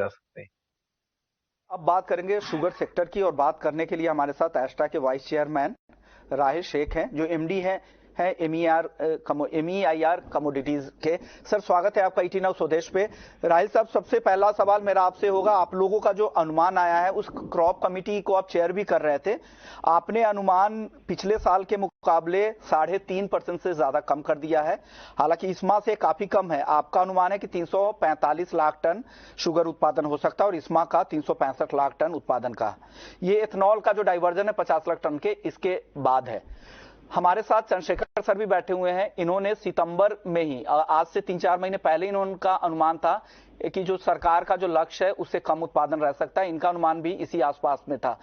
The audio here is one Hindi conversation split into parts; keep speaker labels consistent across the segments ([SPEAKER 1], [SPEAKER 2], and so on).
[SPEAKER 1] जा सकते हैं।
[SPEAKER 2] अब बात करेंगे शुगर सेक्टर की, और बात करने के लिए हमारे साथ एस्ट्रा के वाइस चेयरमैन राहिल शेख हैं, जो एमडी हैं MEIR कमोडिटीज के। सर, स्वागत है आपका ईटी नाउ स्वदेश पे। राहिल साहब, सबसे पहला सवाल मेरा आपसे होगा, आप लोगों का जो अनुमान आया है, उस क्रॉप कमेटी को आप चेयर भी कर रहे थे, आपने अनुमान पिछले साल के मुकाबले 3.5% से ज्यादा कम कर दिया है। हालांकि इस माह से काफी कम है। आपका अनुमान है कि 345 लाख टन शुगर उत्पादन हो सकता है, और इस माह का 365 लाख टन उत्पादन का। ये एथनॉल का जो डाइवर्जन है 50 लाख टन के, इसके बाद है। हमारे साथ चंद्रशेखर सर भी बैठे हुए हैं। इन्होंने सितंबर में ही, आज से 3-4 महीने पहले, इनका अनुमान था कि जो सरकार का जो लक्ष्य है उससे कम उत्पादन रह सकता है। इनका अनुमान भी इसी आसपास में था।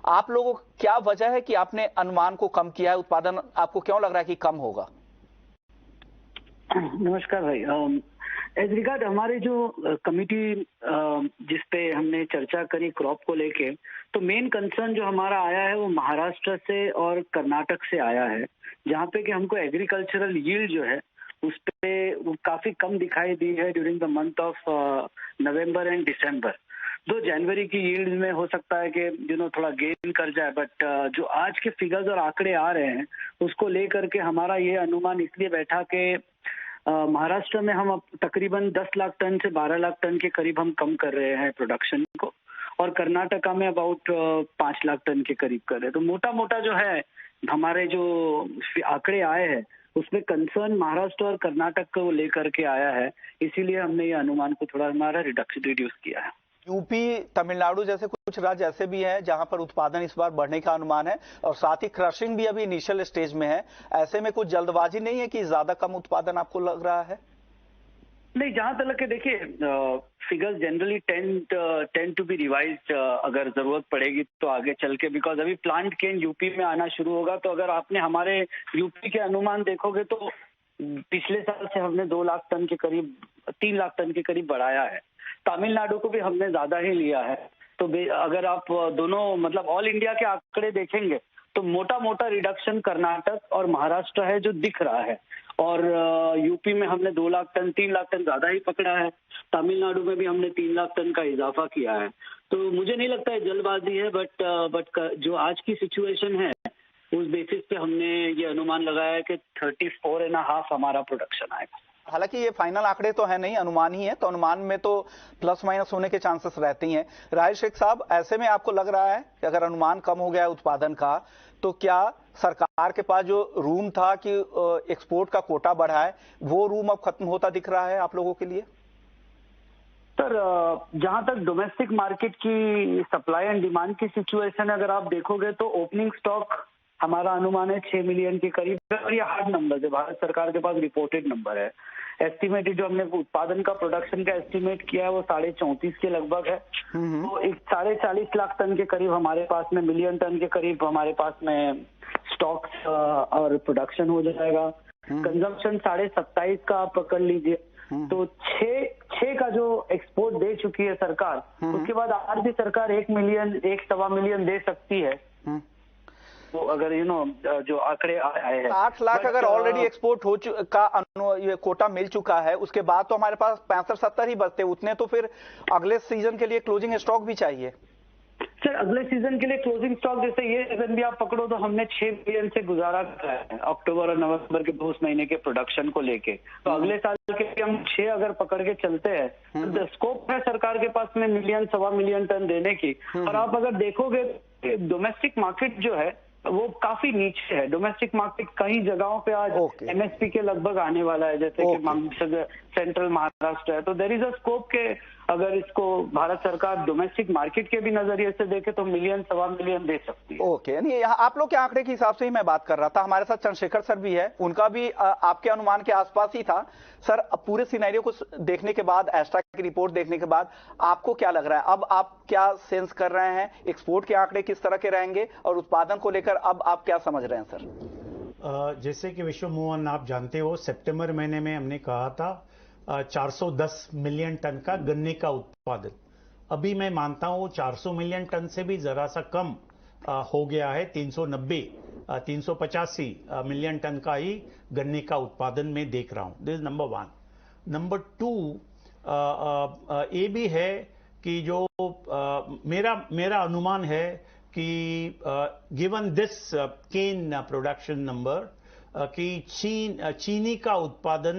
[SPEAKER 2] आप लोगों, क्या वजह है कि आपने अनुमान को कम किया है? उत्पादन आपको क्यों लग रहा है कि कम होगा?
[SPEAKER 3] नमस्कार भाई। एज रिगार्ड हमारे जो कमिटी जिसपे हमने चर्चा करी क्रॉप को लेके, तो मेन कंसर्न जो हमारा आया है वो महाराष्ट्र से और कर्नाटक से आया है, जहाँ पे कि हमको एग्रीकल्चरल यील्ड जो है उस पे वो काफी कम दिखाई दी है during the month of November and December. तो जनवरी की यील्ड में हो सकता है कि थोड़ा गेन कर जाए, बट जो आज के फिगर्स और आंकड़े आ रहे हैं उसको लेकर के हमारा ये अनुमान इसलिए बैठा कि महाराष्ट्र में हम अब तकरीबन 10 लाख टन से 12 लाख टन के करीब हम कम कर रहे हैं प्रोडक्शन को, और कर्नाटका में अबाउट 5 लाख टन के करीब कर रहे हैं। तो मोटा मोटा जो है हमारे जो आंकड़े आए हैं उसमें कंसर्न महाराष्ट्र और कर्नाटक को लेकर के आया है, इसीलिए हमने ये अनुमान को थोड़ा हमारा रिड्यूस किया है।
[SPEAKER 2] यूपी, तमिलनाडु जैसे कुछ राज्य ऐसे भी हैं जहां पर उत्पादन इस बार बढ़ने का अनुमान है, और साथ ही क्रशिंग भी अभी इनिशियल स्टेज में है। ऐसे में कुछ जल्दबाजी नहीं है कि ज्यादा कम उत्पादन आपको लग रहा है?
[SPEAKER 3] नहीं, जहां तक के देखिए figures generally tend to be revised अगर जरूरत पड़ेगी तो आगे चल के, बिकॉज अभी प्लांट केन यूपी में आना शुरू होगा। तो अगर आपने हमारे यूपी के अनुमान देखोगे तो पिछले साल से हमने 2 लाख टन के करीब 3 लाख टन के करीब बढ़ाया है। तमिलनाडु को भी हमने ज्यादा ही लिया है। तो अगर आप दोनों मतलब ऑल इंडिया के आंकड़े देखेंगे तो मोटा मोटा रिडक्शन कर्नाटक और महाराष्ट्र है जो दिख रहा है, और यूपी में हमने 2 लाख टन 3 लाख टन ज्यादा ही पकड़ा है। तमिलनाडु में भी हमने 3 लाख टन का इजाफा किया है। तो मुझे नहीं लगता है जल्दबाजी है, बट जो आज की सिचुएशन है उस बेसिस पे हमने ये अनुमान लगाया है कि 34.5 हमारा प्रोडक्शन आएगा।
[SPEAKER 2] हालांकि ये फाइनल आंकड़े तो है नहीं, अनुमान ही है, तो अनुमान में तो प्लस माइनस होने के चांसेस रहते ही हैं। राहिल शेख साहब, ऐसे में आपको लग रहा है कि अगर अनुमान कम हो गया है उत्पादन का, तो क्या सरकार के पास जो रूम था कि एक्सपोर्ट का कोटा बढ़ाए, वो रूम अब खत्म होता दिख रहा है आप लोगों के लिए?
[SPEAKER 3] सर, जहां तक डोमेस्टिक मार्केट की सप्लाई एंड डिमांड की सिचुएशन है, अगर आप देखोगे तो ओपनिंग स्टॉक हमारा अनुमान है 6 मिलियन के करीब, और ये हार्ड नंबर है, भारत सरकार के पास रिपोर्टेड नंबर है। एस्टिमेटेड जो हमने उत्पादन का प्रोडक्शन का एस्टिमेट किया है वो 34.5 के लगभग है। तो एक 40.5 लाख टन के करीब हमारे पास में, मिलियन टन के करीब हमारे पास में स्टॉक और प्रोडक्शन हो जाएगा। कंजम्पशन 27.5 का आप पकड़ लीजिए। तो 6 का जो एक्सपोर्ट दे चुकी है सरकार, उसके बाद आज भी सरकार 1 मिलियन 1.25 मिलियन दे सकती है। तो अगर जो आंकड़े आए हैं
[SPEAKER 2] 8 लाख अगर ऑलरेडी एक्सपोर्ट हो चुका, ये कोटा मिल चुका है, उसके बाद तो हमारे पास 65-70 ही बचते, उतने तो फिर अगले सीजन के लिए क्लोजिंग स्टॉक भी चाहिए।
[SPEAKER 3] सर, अगले सीजन के लिए क्लोजिंग स्टॉक, जैसे ये सीजन भी आप पकड़ो तो हमने 6 मिलियन से गुजारा किया है अक्टूबर और नवंबर के 2 महीने के प्रोडक्शन को लेके। तो अगले साल के लिए हम 6 अगर पकड़ के चलते हैं तो स्कोप है सरकार के पास में मिलियन 1.25 मिलियन टन देने की। और आप अगर देखोगे डोमेस्टिक मार्केट जो है वो काफी नीचे है। डोमेस्टिक मार्केट कई जगहों पे आज MSP के लगभग आने वाला है, जैसे कि सेंट्रल महाराष्ट्र है। तो देयर इज अ स्कोप के अगर इसको भारत सरकार डोमेस्टिक मार्केट के भी नजरिए से देखे तो 1.25 मिलियन दे सकती है।
[SPEAKER 2] ओके, नहीं, आप लोग के आंकड़े के हिसाब से ही मैं बात कर रहा था। हमारे साथ चंद्रशेखर सर भी है, उनका भी आपके अनुमान के आसपास ही था। सर, पूरे सिनेरियो को देखने के बाद, एस्ट्रा की रिपोर्ट देखने के बाद, आपको क्या लग रहा है? अब आप क्या सेंस कर रहे हैं? एक्सपोर्ट के आंकड़े किस तरह के रहेंगे, और उत्पादन को लेकर अब आप क्या समझ रहे हैं सर?
[SPEAKER 4] जैसे कि विश्व मोहन आप जानते हो, सितंबर महीने में हमने कहा था 410 मिलियन टन का गन्ने का उत्पादन। अभी मैं मानता हूं 400 मिलियन टन से भी जरा सा कम हो गया है। 385 मिलियन टन का ही गन्ने का उत्पादन में देख रहा हूं। This is number 1। नंबर 2, ये भी है कि जो मेरा अनुमान है कि given this cane production number कि चीनी का उत्पादन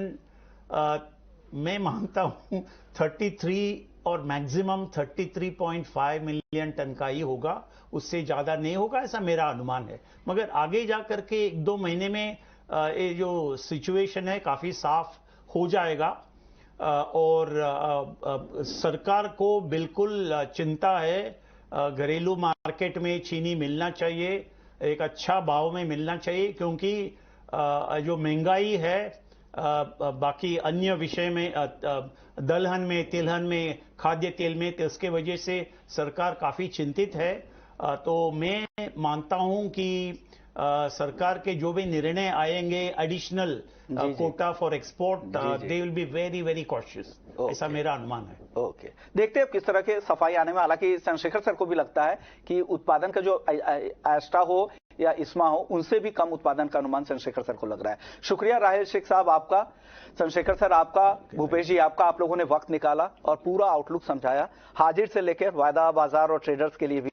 [SPEAKER 4] मैं मानता हूं 33 और मैक्सिमम 33.5 मिलियन टन का ही होगा, उससे ज्यादा नहीं होगा, ऐसा मेरा अनुमान है। मगर आगे जाकर के 1-2 महीने में ये जो सिचुएशन है काफी साफ हो जाएगा और सरकार को बिल्कुल चिंता है, घरेलू मार्केट में चीनी मिलना चाहिए, एक अच्छा भाव में मिलना चाहिए, क्योंकि जो महंगाई है बाकी अन्य विषय में दलहन में, तिलहन में, खाद्य तेल में, तो इसके वजह से सरकार काफी चिंतित है। तो मैं मानता हूं कि सरकार के जो भी निर्णय आएंगे additional Kota for export, they will be very very cautious, ऐसा मेरा अनुमान है।
[SPEAKER 2] ओके, देखते हैं किस तरह के सफाई आने में। हालांकि चंद्रशेखर सर को भी लगता है कि उत्पादन का जो एस्ट्रा हो या इस्मा हो, उनसे भी कम उत्पादन का अनुमान चंद्रशेखर सर को लग रहा है। शुक्रिया राहिल शेख साहब आपका, चंद्रशेखर सर आपका, भूपेश जी आपका, आप लोगों ने वक्त निकाला और पूरा आउटलुक समझाया। हाजिर से लेकर वायदा बाजार और ट्रेडर्स के लिए भी